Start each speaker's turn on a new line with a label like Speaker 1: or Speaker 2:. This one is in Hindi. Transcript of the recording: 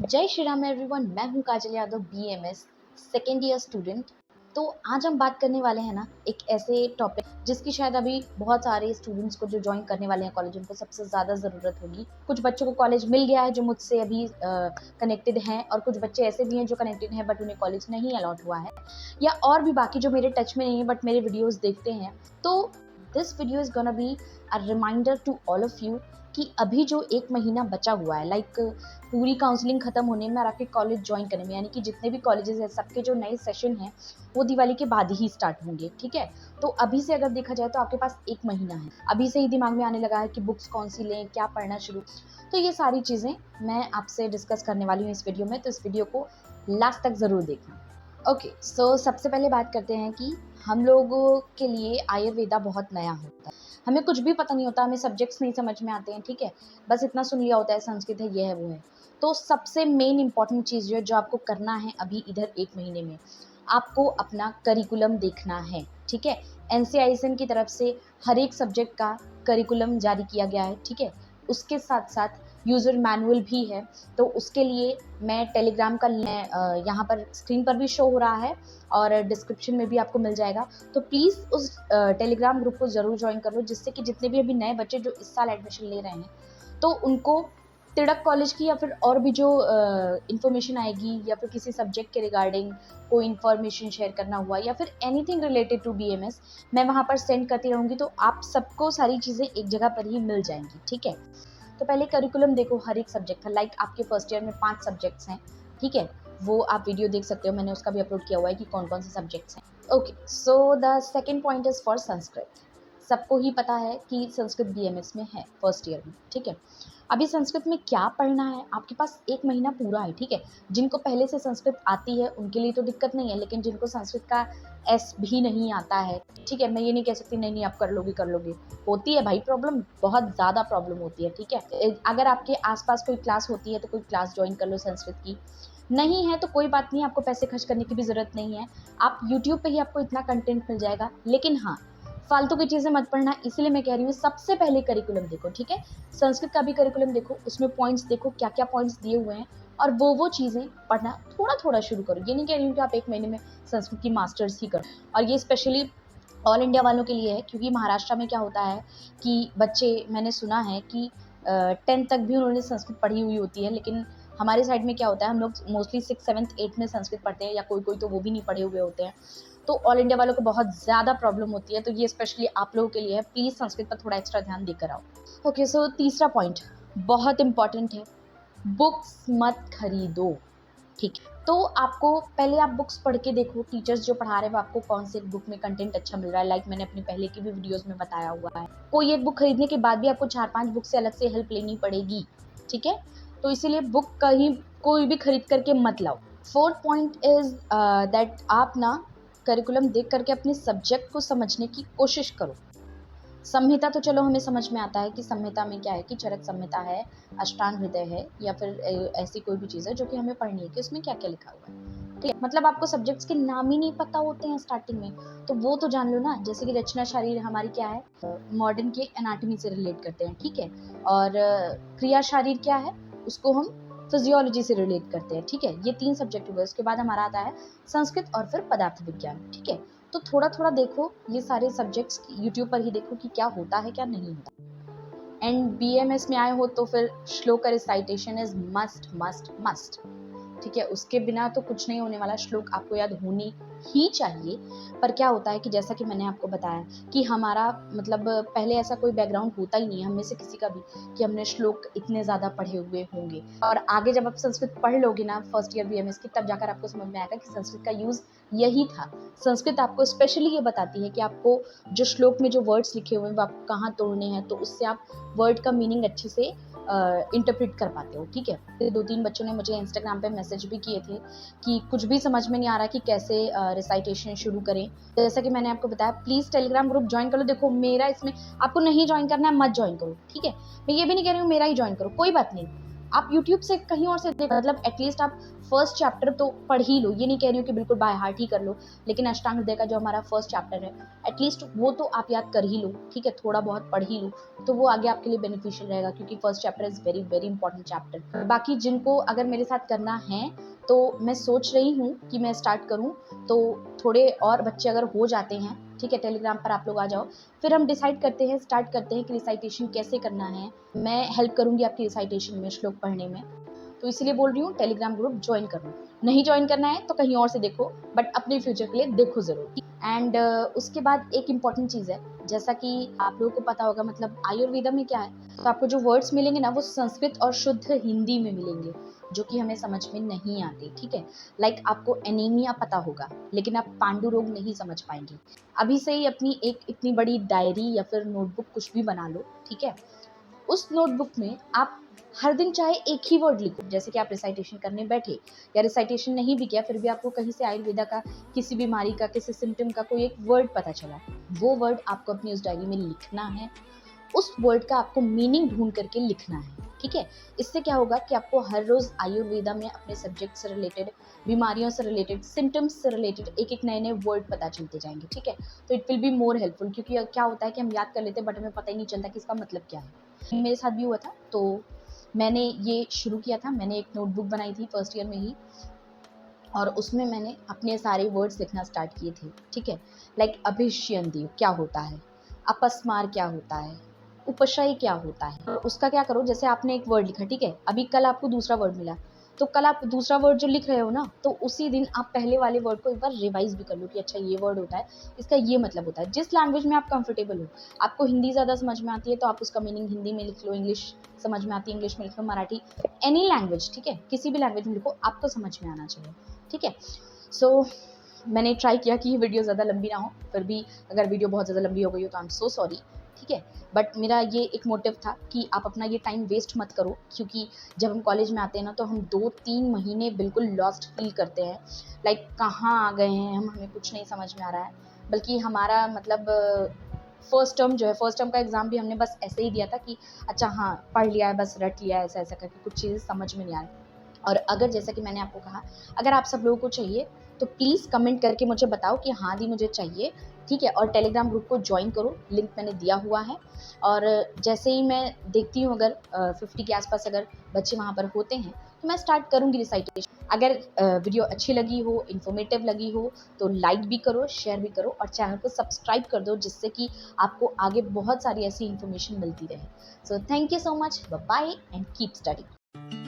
Speaker 1: जय श्री राम एवरीवन। मैं हूं Kajal Yadav, BMS second year student. तो आज हम बात करने वाले हैं ना एक ऐसे टॉपिक जिसकी शायद अभी बहुत सारे स्टूडेंट्स को जो ज्वाइन करने वाले हैं कॉलेज उनको सबसे ज़्यादा ज़रूरत होगी। कुछ बच्चों को कॉलेज मिल गया है जो मुझसे अभी कनेक्टेड हैं, और कुछ बच्चे ऐसे भी हैं जो कनेक्टेड हैं बट उन्हें कॉलेज नहीं अलॉट हुआ है, या और भी बाकी जो मेरे टच में नहीं है बट मेरे वीडियोज़ देखते हैं। तो this video is gonna be a reminder to all of you कि अभी जो 1 महीना बचा हुआ है, लाइक पूरी काउंसलिंग खत्म होने में और आपके कॉलेज ज्वाइन करने में, यानी कि जितने भी कॉलेजेस हैं सबके जो नए सेशन हैं वो दिवाली के बाद ही स्टार्ट होंगे। ठीक है, तो अभी से अगर देखा जाए तो आपके पास 1 महीना है। अभी से ही दिमाग में आने लगा है कि बुक्स कौन सी लें, क्या पढ़ना शुरू। तो ये सारी चीज़ें मैं आपसे डिस्कस करने वाली हूँ इस वीडियो में, तो इस वीडियो को लास्ट तक ज़रूर देखना। ओके, सो सबसे पहले बात करते हैं कि हम लोगों के लिए आयुर्वेदा बहुत नया होता है। हमें कुछ भी पता नहीं होता, हमें सब्जेक्ट्स नहीं समझ में आते हैं। ठीक है, बस इतना सुन लिया होता है संस्कृत है, ये है, वो है। तो सबसे मेन इंपॉर्टेंट चीज़ जो आपको करना है अभी इधर 1 महीने में, आपको अपना करिकुलम देखना है। ठीक है, एनसीआईएसएन की तरफ से हर एक सब्जेक्ट का करिकुलम जारी किया गया है। ठीक है, उसके साथ साथ यूज़र मैनुअल भी है। तो उसके लिए मैं टेलीग्राम का यहाँ पर स्क्रीन पर भी शो हो रहा है और डिस्क्रिप्शन में भी आपको मिल जाएगा। तो प्लीज़ उस टेलीग्राम ग्रुप को ज़रूर ज्वाइन कर लो, जिससे कि जितने भी अभी नए बच्चे जो इस साल एडमिशन ले रहे हैं तो उनको तिड़क कॉलेज की या फिर और भी जो इन्फॉर्मेशन आएगी या फिर किसी सब्जेक्ट के रिगार्डिंग कोई इन्फॉर्मेशन शेयर करना हुआ या फिर एनीथिंग रिलेटेड टू बीएमएस, मैं वहाँ पर सेंड करती रहूँगी। तो आप सबको सारी चीज़ें एक जगह पर ही मिल जाएंगी। ठीक है, तो पहले करिकुलम देखो हर एक सब्जेक्ट का। लाइक आपके फर्स्ट ईयर में 5 सब्जेक्ट्स हैं। ठीक है, वो आप वीडियो देख सकते हो, मैंने उसका भी अपलोड किया हुआ है कि कौन कौन से सब्जेक्ट्स हैं। Okay, so the second point is for Sanskrit. सबको ही पता है कि संस्कृत बीएमएस में है फर्स्ट ईयर में। ठीक है, अभी संस्कृत में क्या पढ़ना है, आपके पास 1 महीना पूरा है। ठीक है, जिनको पहले से संस्कृत आती है उनके लिए तो दिक्कत नहीं है, लेकिन जिनको संस्कृत का एस भी नहीं आता है, ठीक है, मैं ये नहीं कह सकती नहीं आप कर लोगे, होती है भाई प्रॉब्लम, बहुत ज़्यादा प्रॉब्लम होती है। ठीक है, अगर आपके आसपास कोई क्लास होती है तो कोई क्लास ज्वाइन कर लो संस्कृत की। नहीं है तो कोई बात नहीं, आपको पैसे खर्च करने की भी ज़रूरत नहीं है, आप यूट्यूब पे ही आपको इतना कंटेंट मिल जाएगा। लेकिन हाँ, फालतू की चीज़ें मत पढ़ना, इसीलिए मैं कह रही हूँ सबसे पहले करिकुलम देखो। ठीक है, संस्कृत का भी करिकुलम देखो, उसमें पॉइंट्स देखो क्या क्या पॉइंट्स दिए हुए हैं, और वो चीज़ें पढ़ना थोड़ा थोड़ा शुरू करो। ये नहीं कह रही हूँ कि आप 1 महीने में संस्कृत की मास्टर्स ही करो, और ये स्पेशली ऑल इंडिया वालों के लिए है, क्योंकि महाराष्ट्र में क्या होता है कि बच्चे, मैंने सुना है कि 10th तक भी उन्होंने संस्कृत पढ़ी हुई होती है, लेकिन हमारे साइड में क्या होता है, हम लोग मोस्टली 6, 7, 8 में संस्कृत पढ़ते हैं, या कोई तो वो भी नहीं पढ़े हुए होते हैं। तो ऑल इंडिया वालों को बहुत ज़्यादा प्रॉब्लम होती है, तो ये स्पेशली आप लोगों के लिए है। प्लीज़ संस्कृत पर थोड़ा एक्स्ट्रा ध्यान देकर आओ। ओके, सो तीसरा पॉइंट बहुत इंपॉर्टेंट है, बुक्स मत खरीदो। ठीक है, तो आपको पहले आप बुक्स पढ़ के देखो, टीचर्स जो पढ़ा रहे हैं वो आपको कौन से बुक में कंटेंट अच्छा मिल रहा है। लाइक मैंने अपने पहले की भी वीडियोस में बताया हुआ है, कोई एक बुक खरीदने के बाद भी आपको 4-5 बुक से अलग से हेल्प लेनी पड़ेगी। ठीक है, तो इसीलिए बुक कहीं कोई भी खरीद करके मत लाओ। फोर्थ पॉइंट इज दैट आप ना करिकुलम देख करके अपने सब्जेक्ट को समझने की कोशिश करो। संहिता तो चलो हमें समझ में आता है कि संहिता में क्या है, कि चरक संहिता है, अष्टांग हृदय है, या फिर ऐसी कोई भी चीज़ है जो कि हमें पढ़नी है कि उसमें क्या क्या लिखा हुआ है। ठीक है, मतलब आपको सब्जेक्ट्स के नाम ही नहीं पता होते हैं स्टार्टिंग में, तो वो तो जान लो ना। जैसे कि रचना शारीर हमारी क्या है, मॉडर्न के एनाटॉमी से रिलेट करते हैं। ठीक है, और क्रिया शारीर क्या है, उसको हम फिजियोलॉजी से रिलेट करते हैं। ठीक है, ये 3 सब्जेक्ट हुए, उसके बाद हमारा आता है संस्कृत और फिर पदार्थ विज्ञान। ठीक है, तो थोड़ा थोड़ा देखो ये सारे सब्जेक्ट्स यूट्यूब पर ही देखो कि क्या होता है क्या नहीं होता। एंड बीएमएस में आए हो तो फिर श्लोक recitation is must must must. ठीक है, उसके बिना तो कुछ नहीं होने वाला, श्लोक आपको याद होनी ही चाहिए। पर क्या होता है कि जैसा कि मैंने आपको बताया कि हमारा मतलब पहले ऐसा कोई बैकग्राउंड होता ही नहीं है हम में से किसी का भी कि हमने श्लोक इतने ज़्यादा पढ़े हुए होंगे। और आगे जब आप संस्कृत पढ़ लोगे ना फर्स्ट ईयर बीएमएस की, तब जाकर आपको समझ में आएगा कि संस्कृत का यूज़ यही था। संस्कृत आपको स्पेशली ये बताती है कि आपको जो श्लोक में जो वर्ड्स लिखे हुए हैं वो आपको कहाँ तोड़ने हैं, तो उससे आप वर्ड का मीनिंग अच्छे से इंटरप्रेट कर पाते हो। ठीक है, फिर 2-3 बच्चों ने मुझे इंस्टाग्राम पे मैसेज भी किए थे कि कुछ भी समझ में नहीं आ रहा कि कैसे रिसाइटेशन शुरू करें। तो जैसा कि मैंने आपको बताया, प्लीज़ टेलीग्राम ग्रुप ज्वाइन कर लो। देखो मेरा इसमें आपको नहीं ज्वाइन करना है, मत ज्वाइन करो। ठीक है, मैं ये भी नहीं कह रही हूँ मेरा ही ज्वाइन करो, कोई बात नहीं, आप यूट्यूब से कहीं और से मतलब एटलीस्ट आप फर्स्ट चैप्टर तो पढ़ ही लो, ये नहीं कह रही हूँ कि बिल्कुल बाय हार्ट ही कर लो, लेकिन अष्टांग हृदय का जो हमारा फर्स्ट चैप्टर है एटलीस्ट वो तो आप याद कर ही लो, ठीक है, थोड़ा बहुत पढ़ ही लो, तो वो आगे आपके लिए बेनिफिशियल रहेगा, क्योंकि first chapter is very very important chapter. बाकी जिनको अगर मेरे साथ करना है तो मैं सोच रही हूँ कि मैं स्टार्ट करूँ, तो थोड़े और बच्चे अगर हो जाते हैं, ठीक है, टेलीग्राम पर आप लोग आ जाओ, फिर हम डिसाइड करते हैं, स्टार्ट करते हैं कि रिसाइटेशन कैसे करना है। मैं हेल्प करूँगी आपकी रिसाइटेशन में, श्लोक पढ़ने में, तो इसलिए बोल रही हूँ टेलीग्राम ग्रुप ज्वाइन करो। नहीं ज्वाइन करना है तो कहीं और से देखो, बट अपने फ्यूचर के लिए देखो जरूर। एंड उसके बाद एक इम्पॉर्टेंट चीज़ है, जैसा कि आप लोगों को पता होगा, मतलब आयुर्वेदा में क्या है, तो आपको जो वर्ड्स मिलेंगे ना वो संस्कृत और शुद्ध हिंदी में मिलेंगे, जो कि हमें समझ में नहीं आती, ठीक है। लाइक आपको एनीमिया पता होगा, लेकिन आप पांडु रोग नहीं समझ पाएंगे। अभी से ही अपनी एक इतनी बड़ी डायरी या फिर नोटबुक कुछ भी बना लो, ठीक है। उस नोटबुक में आप हर दिन चाहे एक ही वर्ड लिखो, जैसे कि आप रिसाइटेशन करने बैठे या रिसाइटेशन नहीं भी किया, फिर भी आपको कहीं से आयुर्वेदा का किसी बीमारी का, किसी सिम्टम का कोई एक वर्ड पता चला, वो वर्ड आपको अपनी उस डायरी में लिखना है। उस वर्ड का आपको मीनिंग ढूंढ करके लिखना है, ठीक है। इससे क्या होगा कि आपको हर रोज आयुर्वेदा में अपने सब्जेक्ट से रिलेटेड, बीमारियों से रिलेटेड, सिम्टम्स से रिलेटेड एक एक नए नए वर्ड पता चलते जाएंगे, ठीक है। तो it will be more helpful, क्योंकि क्या होता है कि हम याद कर लेते हैं बट हमें पता ही नहीं चलता कि इसका मतलब क्या है। मेरे साथ भी हुआ था, तो मैंने ये शुरू किया था, मैंने एक नोटबुक बनाई थी फर्स्ट ईयर में ही, और उसमें मैंने अपने सारे वर्ड्स लिखना स्टार्ट किए थे, ठीक है। लाइक अभिष्यंदी क्या होता है, अपस्मार क्या होता है, उपशय क्या होता है। और उसका क्या करो, जैसे आपने एक वर्ड लिखा, ठीक है, अभी कल आपको दूसरा वर्ड मिला, तो कल आप दूसरा वर्ड जो लिख रहे हो ना, तो उसी दिन आप पहले वाले वर्ड को एक बार रिवाइज भी कर लो कि अच्छा ये वर्ड होता है, इसका ये मतलब होता है। जिस लैंग्वेज में आप कंफर्टेबल हो, आपको हिंदी ज़्यादा समझ में आती है तो आप उसका मीनिंग हिंदी में लिख लो, इंग्लिश समझ में आती है इंग्लिश में लिख लो, मराठी, एनी लैंग्वेज, ठीक है, किसी भी लैंग्वेज में लिखो, आपको समझ में आना चाहिए, ठीक है। सो मैंने ट्राई किया कि ये वीडियो ज़्यादा लंबी ना हो, फिर भी अगर वीडियो बहुत ज़्यादा लंबी हो गई हो तो आई एम सो सॉरी, ठीक है। बट मेरा ये एक मोटिव था कि आप अपना ये टाइम वेस्ट मत करो, क्योंकि जब हम कॉलेज में आते हैं ना तो हम 2-3 महीने बिल्कुल लॉस्ट फील करते हैं, लाइक कहाँ आ गए हैं हम, हमें कुछ नहीं समझ में आ रहा है। बल्कि हमारा मतलब फर्स्ट टर्म जो है, फर्स्ट टर्म का एग्ज़ाम भी हमने बस ऐसे ही दिया था कि अच्छा हाँ पढ़ लिया है, बस रट लिया है, ऐसा ऐसा करके, कुछ चीज़ें समझ में नहीं आ रही। और अगर जैसा कि मैंने आपको कहा, अगर आप सब लोगों को चाहिए तो प्लीज़ कमेंट करके मुझे बताओ कि हाँ दी मुझे चाहिए, ठीक है। और टेलीग्राम ग्रुप को ज्वाइन करो, लिंक मैंने दिया हुआ है। और जैसे ही मैं देखती हूँ अगर 50 के आसपास अगर बच्चे वहाँ पर होते हैं तो मैं स्टार्ट करूँगी रिसाइटेशन। अगर वीडियो अच्छी लगी हो, इन्फॉर्मेटिव लगी हो, तो लाइक भी करो, शेयर भी करो, और चैनल को सब्सक्राइब कर दो, जिससे कि आपको आगे बहुत सारी ऐसी इन्फॉर्मेशन मिलती रहे। So thank you so much, bye bye and keep study.